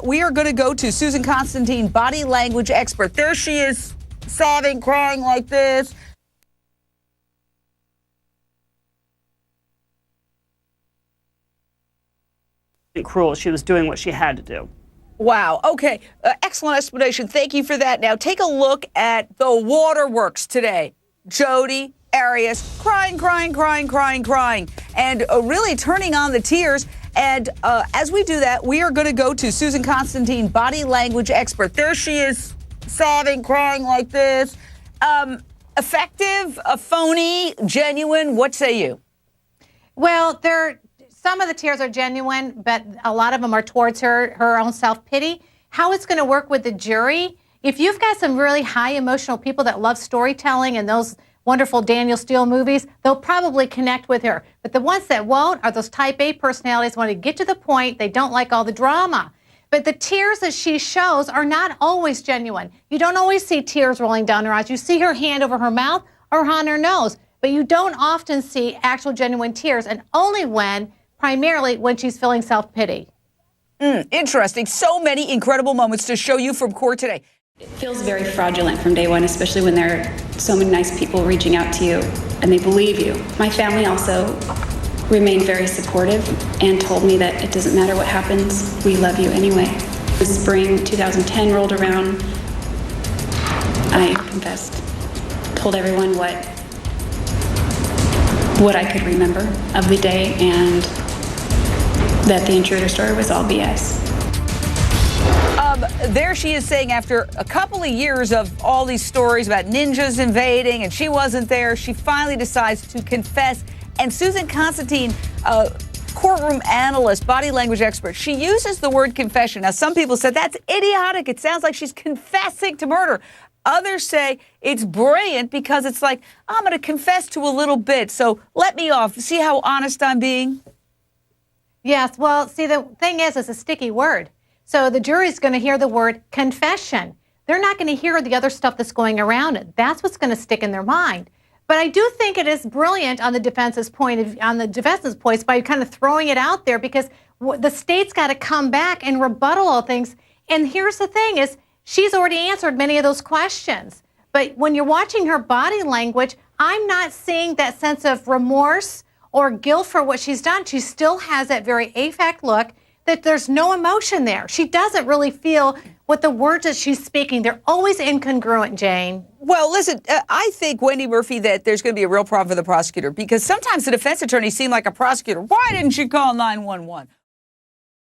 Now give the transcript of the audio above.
we are going to go to Susan Constantine, body language expert. There she is, sobbing, crying like this. Cruel. She was doing what she had to do. Wow. Okay. Excellent explanation. Thank you for that. Now take a look at the waterworks today. Jodi Arias crying, and really turning on the tears. And as we do that, we are going to go to Susan Constantine, body language expert. There she is, sobbing, crying like this. Effective, phony, genuine. What say you? Well, some of the tears are genuine, but a lot of them are towards her own self-pity. How it's going to work with the jury, if you've got some really high emotional people that love storytelling and those wonderful Daniel Steele movies, they'll probably connect with her. But the ones that won't are those type A personalities, want to get to the point. They don't like all the drama. But the tears that she shows are not always genuine. You don't always see tears rolling down her eyes. You see her hand over her mouth or on her nose, but you don't often see actual genuine tears, and only primarily when she's feeling self-pity. Interesting. So many incredible moments to show you from court today. It feels very fraudulent from day one, especially when there are so many nice people reaching out to you and they believe you. My family also remained very supportive and told me that it doesn't matter what happens, we love you anyway. When spring 2010 rolled around, I confessed, told everyone what I could remember of the day, and that the intruder story was all BS. There she is saying after a couple of years of all these stories about ninjas invading and she wasn't there, she finally decides to confess. And Susan Constantine, courtroom analyst, body language expert, she uses the word confession. Now, some people said that's idiotic. It sounds like she's confessing to murder. Others say it's brilliant because it's like, I'm going to confess to a little bit, so let me off. See how honest I'm being? Yes, well, see, the thing is, it's a sticky word. So the jury's going to hear the word confession. They're not going to hear the other stuff that's going around it. That's what's going to stick in their mind. But I do think it is brilliant on the defense's point by kind of throwing it out there, because the state's got to come back and rebuttal all things. And here's the thing is, she's already answered many of those questions. But when you're watching her body language, I'm not seeing that sense of remorse or guilt for what she's done. She still has that very affect look, that there's no emotion there. She doesn't really feel what the words that she's speaking. They're always incongruent, Jane. Well, listen, I think, Wendy Murphy, that there's going to be a real problem for the prosecutor, because sometimes the defense attorneys seem like a prosecutor. Why didn't you call 911?